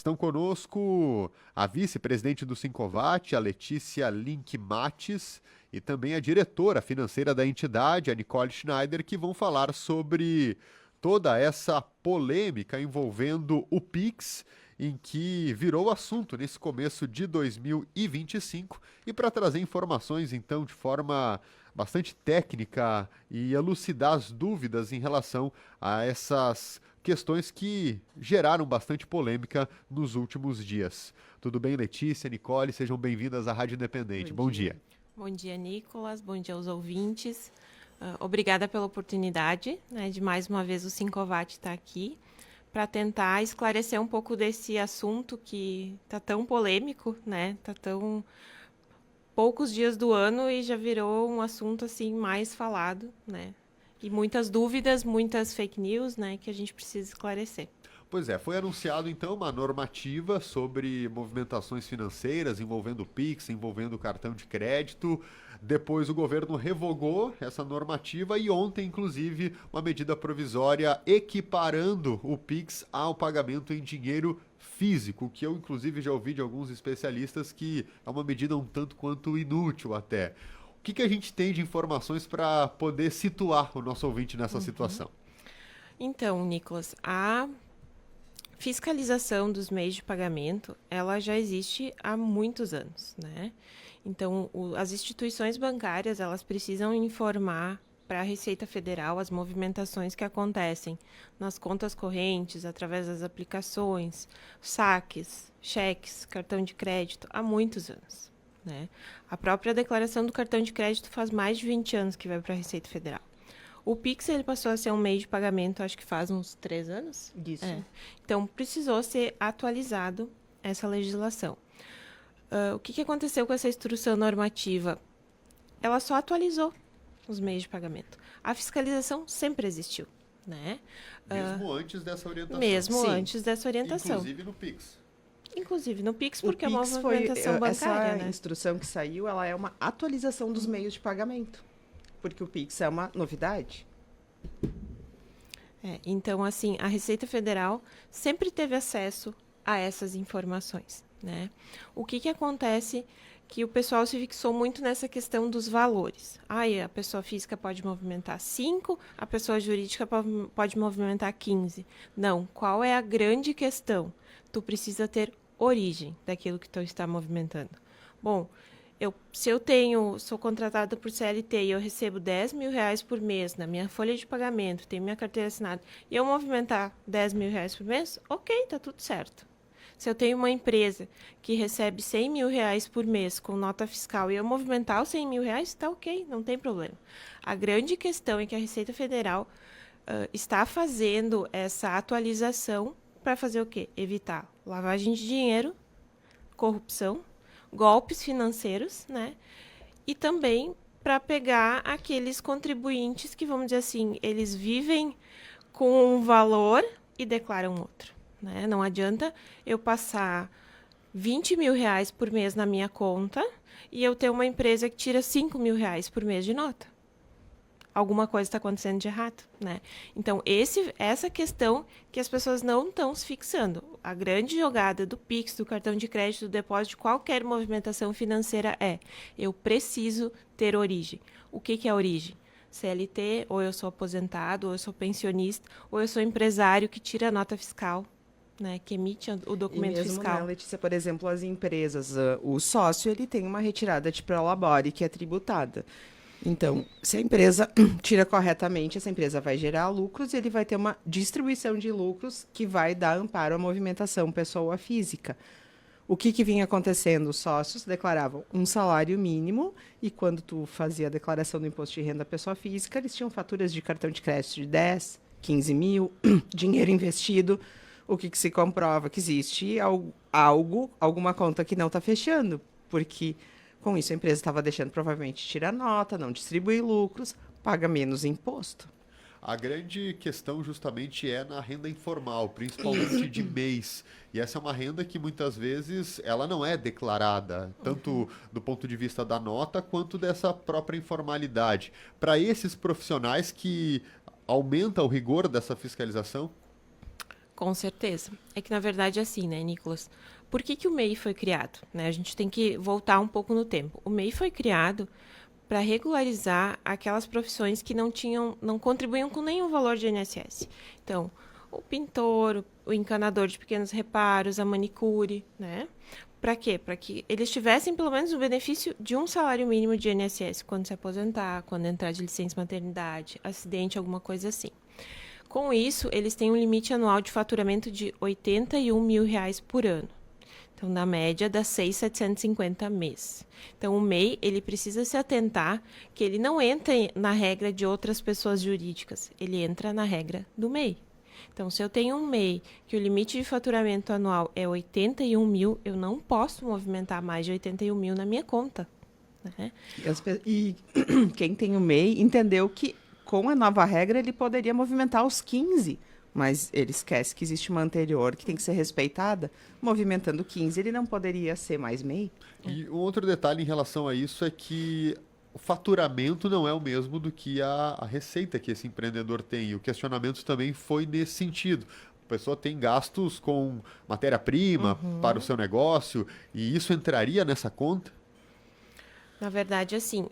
Estão conosco a vice-presidente do Sincovat, a Letícia Link Mates, e também a diretora financeira da entidade, a Nicole Schneider, que vão falar sobre toda essa polêmica envolvendo o Pix, em que virou assunto nesse começo de 2025. E para trazer informações, então, de forma bastante técnica e elucidar as dúvidas em relação a essas questões que geraram bastante polêmica nos últimos dias. Tudo bem, Letícia, Nicole? Sejam bem-vindas à Rádio Independente. Bom dia. Bom dia, Nicolas. Bom dia aos ouvintes. Obrigada pela oportunidade, né, de mais uma vez o Sincovat estar aqui para tentar esclarecer um pouco desse assunto que está tão polêmico, né? Tá tão poucos dias do ano e já virou um assunto assim mais falado, né? E muitas dúvidas, muitas fake news, né, que a gente precisa esclarecer. Pois é, foi anunciado então uma normativa sobre movimentações financeiras envolvendo o Pix, envolvendo o cartão de crédito. Depois o governo revogou essa normativa e ontem, inclusive, uma medida provisória equiparando o Pix ao pagamento em dinheiro físico, que eu inclusive já ouvi de alguns especialistas que é uma medida um tanto quanto inútil até. O que a gente tem de informações para poder situar o nosso ouvinte nessa situação? Então, Nicolas, a fiscalização dos meios de pagamento, ela já existe há muitos anos, né? Então, as instituições bancárias, elas precisam informar para a Receita Federal as movimentações que acontecem nas contas correntes, através das aplicações, saques, cheques, cartão de crédito, há muitos anos, né? A própria declaração do cartão de crédito faz mais de 20 anos que vai para a Receita Federal. O Pix ele passou a ser um meio de pagamento, acho que faz uns 3 anos. Isso. Então, precisou ser atualizado essa legislação. O que aconteceu com essa instrução normativa? Ela só atualizou os meios de pagamento. A fiscalização sempre existiu, né? Mesmo antes dessa orientação. Mesmo Sim. antes dessa orientação. Inclusive no Pix. Inclusive no Pix, O porque é uma Pix movimentação bancária, essa né? instrução que saiu, ela é uma atualização dos meios de pagamento. Porque o Pix é uma novidade. Então, assim, a Receita Federal sempre teve acesso a essas informações, né? O que acontece que o pessoal se fixou muito nessa questão dos valores. A pessoa física pode movimentar 5, a pessoa jurídica pode movimentar 15. Não, qual é a grande questão? Tu precisa ter origem daquilo que tu está movimentando. Bom, se eu sou contratada por CLT e eu recebo R$10.000 por mês na minha folha de pagamento, tenho minha carteira assinada, e eu movimentar R$10.000 por mês, ok, tá tudo certo. Se eu tenho uma empresa que recebe R$100.000 por mês com nota fiscal e eu movimentar os R$100.000, tá ok, não tem problema. A grande questão é que a Receita Federal está fazendo essa atualização para fazer o quê? Evitar lavagem de dinheiro, corrupção, golpes financeiros, né? E também para pegar aqueles contribuintes que, vamos dizer assim, eles vivem com um valor e declaram outro, né? Não adianta eu passar R$20.000 por mês na minha conta e eu ter uma empresa que tira R$5.000 por mês de nota. Alguma coisa está acontecendo de errado, né? Então, essa questão que as pessoas não estão se fixando. A grande jogada do Pix, do cartão de crédito, do depósito, de qualquer movimentação financeira eu preciso ter origem. O que é origem? CLT, ou eu sou aposentado, ou eu sou pensionista, ou eu sou empresário que tira a nota fiscal, né? Que emite o documento e mesmo, fiscal. Né, Letícia, por exemplo, as empresas, o sócio, ele tem uma retirada de prolabore que é tributada. Então, se a empresa tira corretamente, essa empresa vai gerar lucros e ele vai ter uma distribuição de lucros que vai dar amparo à movimentação pessoa física. O que vinha acontecendo? Os sócios declaravam um salário mínimo e quando tu fazia a declaração do imposto de renda pessoa física, eles tinham faturas de cartão de crédito de 10, 15 mil, dinheiro investido. O que se comprova? Que existe alguma conta que não está fechando, porque com isso a empresa estava deixando provavelmente tirar nota, não distribuir lucros, paga menos imposto. A grande questão justamente é na renda informal, principalmente de mês. E essa é uma renda que muitas vezes ela não é declarada, tanto do ponto de vista da nota quanto dessa própria informalidade. Para esses profissionais que aumenta o rigor dessa fiscalização? Com certeza. É que, na verdade, é assim, né, Nicolas? Por que o MEI foi criado? Né? A gente tem que voltar um pouco no tempo. O MEI foi criado para regularizar aquelas profissões que não contribuíam com nenhum valor de INSS. Então, o pintor, o encanador de pequenos reparos, a manicure, né? Para quê? Para que eles tivessem pelo menos o benefício de um salário mínimo de INSS quando se aposentar, quando entrar de licença maternidade, acidente, alguma coisa assim. Com isso, eles têm um limite anual de faturamento de R$ 81 mil por ano. Então, na média, dá 6.750 mês. Então, o MEI, ele precisa se atentar que ele não entra na regra de outras pessoas jurídicas, ele entra na regra do MEI. Então, se eu tenho um MEI que o limite de faturamento anual é 81 mil, eu não posso movimentar mais de 81 mil na minha conta. Né? E quem tem o MEI entendeu que, com a nova regra, ele poderia movimentar os 15, mas ele esquece que existe uma anterior que tem que ser respeitada. Movimentando 15, ele não poderia ser mais MEI. E um outro detalhe em relação a isso é que o faturamento não é o mesmo do que a receita que esse empreendedor tem. E o questionamento também foi nesse sentido. A pessoa tem gastos com matéria-prima para o seu negócio, e isso entraria nessa conta? Na verdade, assim,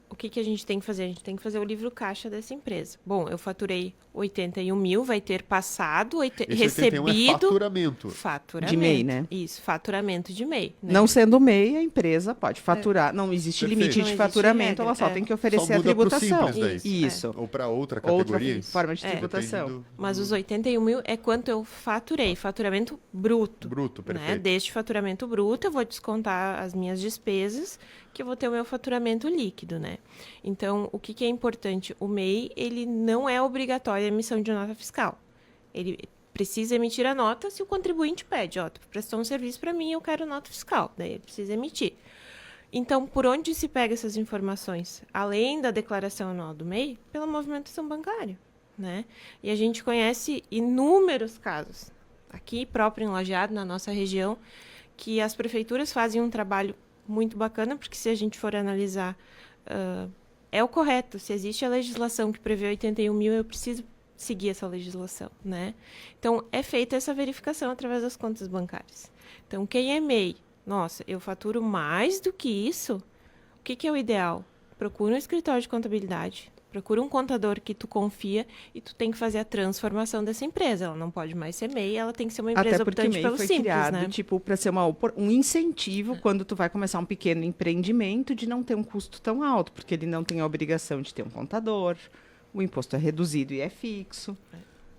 o que a gente tem que fazer? A gente tem que fazer o livro caixa dessa empresa. Bom, eu faturei 81 mil, vai ter passado, Esse recebido... 81 é faturamento. Faturamento. De MEI, né? Isso, faturamento de MEI. Né? Não sendo MEI, a empresa pode faturar. Não existe Perfeito. limite Não de existe faturamento, regra, ela só tem que oferecer Só a muda pro tributação. simples daí. Isso. Ou para outra Outra categoria? forma de É. tributação. Depende Mas os 81 mil é quanto eu faturei, faturamento bruto. Bruto, Né? perfeito. Deste faturamento bruto, eu vou descontar as minhas despesas, que eu vou ter o meu faturamento líquido, né? Então, o que é importante? O MEI, ele não é obrigatório a emissão de nota fiscal. Ele precisa emitir a nota se o contribuinte pede, ó, tu prestou um serviço para mim, eu quero nota fiscal. Daí ele precisa emitir. Então, por onde se pega essas informações? Além da declaração anual do MEI, pela movimentação bancária, né? E a gente conhece inúmeros casos, aqui próprio em Lajeado, na nossa região, que as prefeituras fazem um trabalho muito bacana, porque se a gente for analisar, é o correto. Se existe a legislação que prevê 81 mil, eu preciso seguir essa legislação, né? Então, é feita essa verificação através das contas bancárias. Então, quem é MEI, nossa, eu faturo mais do que isso, o que é o ideal? Procura um escritório de contabilidade, procura um contador que tu confia e tu tem que fazer a transformação dessa empresa. Ela não pode mais ser MEI, ela tem que ser uma empresa Até porque o optante MEI pelo foi simples, criado, né? tipo, para ser um incentivo quando tu vai começar um pequeno empreendimento de não ter um custo tão alto, porque ele não tem a obrigação de ter um contador, o imposto é reduzido e é fixo.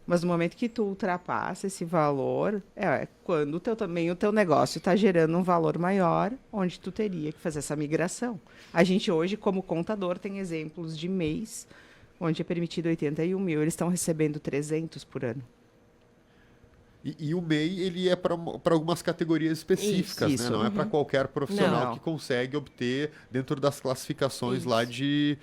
Mas no momento que tu ultrapassa esse valor, é quando também o teu negócio está gerando um valor maior, onde tu teria que fazer essa migração. A gente hoje, como contador, tem exemplos de mês onde é permitido 81 mil, eles estão recebendo 300 por ano. E o MEI, ele é para algumas categorias específicas, Isso. né? Não é para qualquer profissional Não. que consegue obter dentro das classificações lá de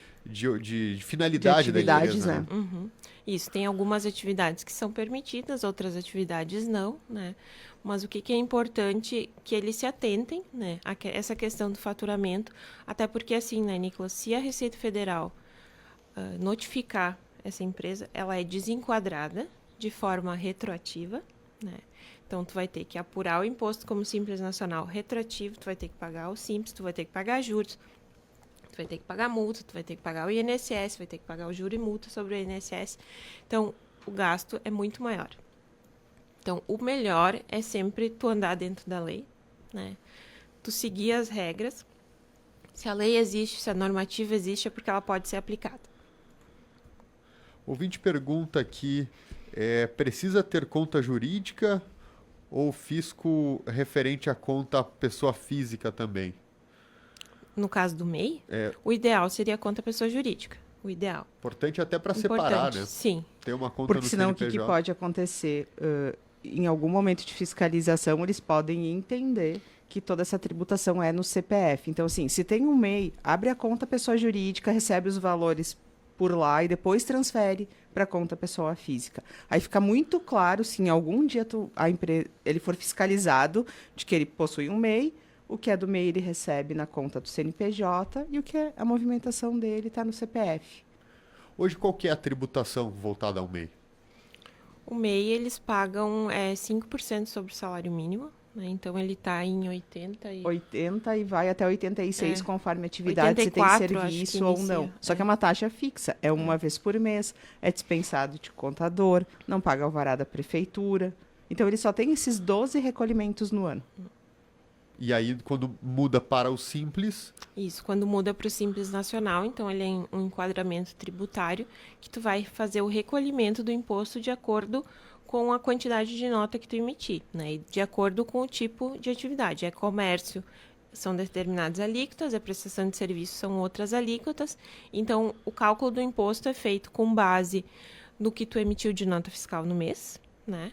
finalidade De atividades, da empresa, né? Uhum. Isso, tem algumas atividades que são permitidas, outras atividades não, né? Mas o que é importante que eles se atentem, né? Essa questão do faturamento, até porque assim, né, Nicolas, se a Receita Federal notificar essa empresa, ela é desenquadrada de forma retroativa, né? Então, tu vai ter que apurar o imposto como Simples Nacional retroativo, tu vai ter que pagar o Simples, tu vai ter que pagar juros, tu vai ter que pagar multa, tu vai ter que pagar o INSS, vai ter que pagar o juro e multa sobre o INSS. Então, o gasto é muito maior. Então, o melhor é sempre tu andar dentro da lei, né? Tu seguir as regras. Se a lei existe, se a normativa existe, é porque ela pode ser aplicada. O ouvinte pergunta aqui, precisa ter conta jurídica ou fisco referente à conta pessoa física também? No caso do MEI, o ideal seria a conta pessoa jurídica. O ideal. Importante até para separar, né? Sim. Ter uma conta Porque no senão CNPJ. o que pode acontecer? Em algum momento de fiscalização, eles podem entender que toda essa tributação é no CPF. Então, assim, se tem um MEI, abre a conta pessoa jurídica, recebe os valores por lá e depois transfere para a conta pessoa física. Aí fica muito claro se em algum dia ele for fiscalizado de que ele possui um MEI, o que é do MEI ele recebe na conta do CNPJ e o que é a movimentação dele está no CPF. Hoje, qual que é a tributação voltada ao MEI? O MEI, eles pagam 5% sobre o salário mínimo, né? Então, ele está em 80 e vai até 86, É. conforme a atividade, se tem 84, acho que serviço ou não. inicia, Só que é uma taxa fixa, é uma vez por mês, é dispensado de contador, não paga alvará da prefeitura. Então, ele só tem esses 12 recolhimentos no ano. E aí, quando muda para o Simples, Isso, quando muda para o Simples Nacional, então ele é um enquadramento tributário que tu vai fazer o recolhimento do imposto de acordo com a quantidade de nota que tu emitir, né? E de acordo com o tipo de atividade. É comércio, são determinadas alíquotas, a prestação de serviço são outras alíquotas. Então, o cálculo do imposto é feito com base no que tu emitiu de nota fiscal no mês, né?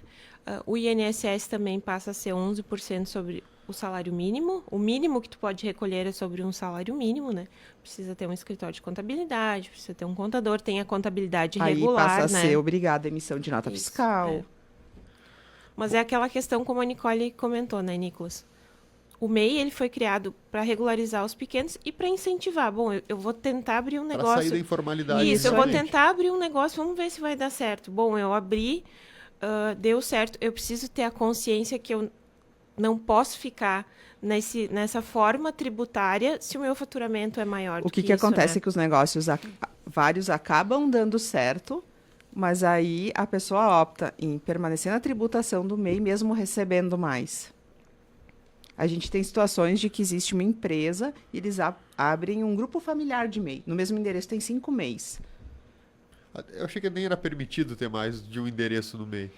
O INSS também passa a ser 11% sobre o salário mínimo. O mínimo que tu pode recolher é sobre um salário mínimo, né? Precisa ter um escritório de contabilidade, precisa ter um contador, tem a contabilidade Aí regular, passa a né? ser obrigada a emissão de nota Isso, fiscal. é. Mas é aquela questão como a Nicole comentou, né, Nicolas? O MEI, ele foi criado para regularizar os pequenos e para incentivar. Bom, eu vou tentar abrir um para negócio. sair da informalidade. Isso, eu vou realmente. tentar abrir um negócio, vamos ver se vai dar certo. Bom, eu abri, deu certo. Eu preciso ter a consciência que eu não posso ficar nessa forma tributária se o meu faturamento é maior O do que isso, acontece né? é que os negócios, vários acabam dando certo, mas aí a pessoa opta em permanecer na tributação do MEI, mesmo recebendo mais. A gente tem situações de que existe uma empresa e eles abrem um grupo familiar de MEI. No mesmo endereço tem 5 MEIs. Eu achei que nem era permitido ter mais de um endereço no meio.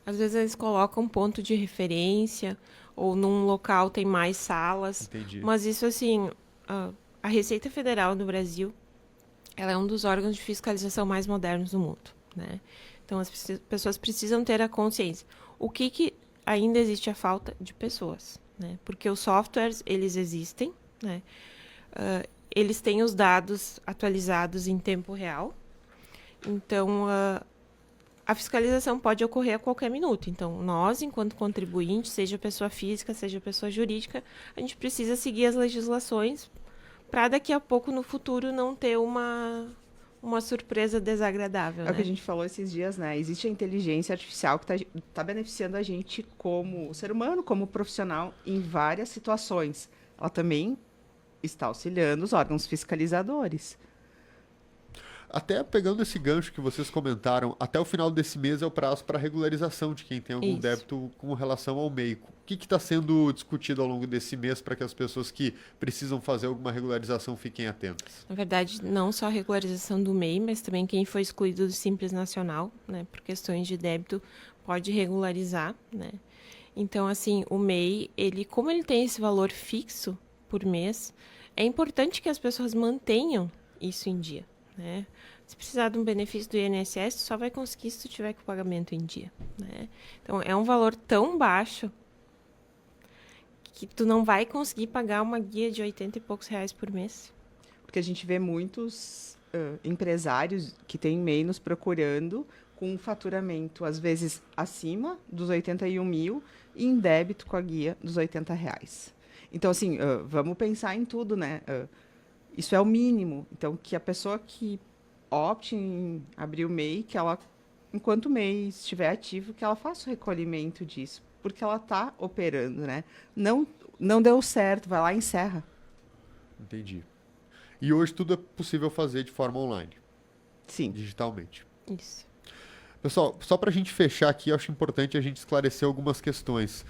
Às vezes eles colocam um ponto de referência ou num local tem mais salas. Entendi. Mas isso, assim, a Receita Federal do Brasil, ela é um dos órgãos de fiscalização mais modernos do mundo, né? Então, as pessoas precisam ter a consciência. O que ainda existe a falta de pessoas, né? Porque os softwares, eles existem, né? Eles têm os dados atualizados em tempo real. Então, a fiscalização pode ocorrer a qualquer minuto. Então, nós, enquanto contribuinte, seja pessoa física, seja pessoa jurídica, a gente precisa seguir as legislações para daqui a pouco, no futuro, não ter uma surpresa desagradável. É o que a Né? gente falou esses dias, né? Existe a inteligência artificial que tá beneficiando a gente como ser humano, como profissional, em várias situações. Ela também está auxiliando os órgãos fiscalizadores. Até pegando esse gancho que vocês comentaram, até o final desse mês é o prazo para regularização de quem tem algum Isso. débito com relação ao MEI. O que está sendo discutido ao longo desse mês para que as pessoas que precisam fazer alguma regularização fiquem atentas? Na verdade, não só a regularização do MEI, mas também quem foi excluído do Simples Nacional, né, por questões de débito, pode regularizar, né? Então, assim, o MEI, como ele tem esse valor fixo por mês, é importante que as pessoas mantenham isso em dia, né? Se precisar de um benefício do INSS, tu só vai conseguir se tu tiver com o pagamento em dia, né? Então, é um valor tão baixo que tu não vai conseguir pagar uma guia de 80 e poucos reais por mês. Porque a gente vê muitos empresários que têm MEI nos procurando com um faturamento, às vezes, acima dos 81 mil e em débito com a guia dos 80 reais. Então, assim, vamos pensar em tudo, né? Isso é o mínimo. Então, que a pessoa que opte em abrir o MEI, que ela, enquanto o MEI estiver ativo, que ela faça o recolhimento disso. Porque ela está operando, né? Não deu certo, vai lá e encerra. Entendi. E hoje tudo é possível fazer de forma online, Sim. digitalmente. Isso. Pessoal, só para a gente fechar aqui, eu acho importante a gente esclarecer algumas questões.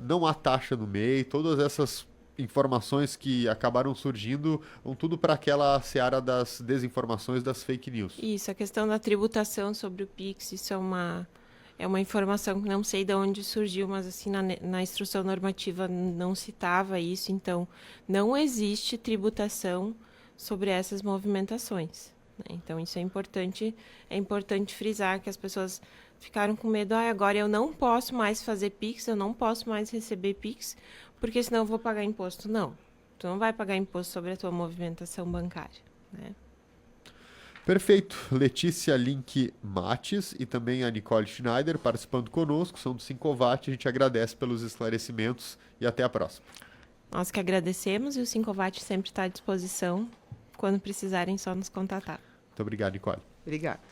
Não há taxa no MEI, todas essas informações que acabaram surgindo vão tudo para aquela seara das desinformações, das fake news. Isso, a questão da tributação sobre o Pix, isso é uma informação que não sei de onde surgiu, mas assim, na instrução normativa não citava isso, então não existe tributação sobre essas movimentações, né? Então isso é importante frisar que as pessoas ficaram com medo, agora eu não posso mais fazer Pix, eu não posso mais receber Pix, porque senão eu vou pagar imposto. Não, tu não vai pagar imposto sobre a tua movimentação bancária, né? Perfeito. Letícia Link Mates e também a Nicole Schneider participando conosco, são do Sincovat. A gente agradece pelos esclarecimentos e até a próxima. Nós que agradecemos e o Sincovat sempre está à disposição. Quando precisarem, só nos contatar. Muito obrigado, Nicole. Obrigada.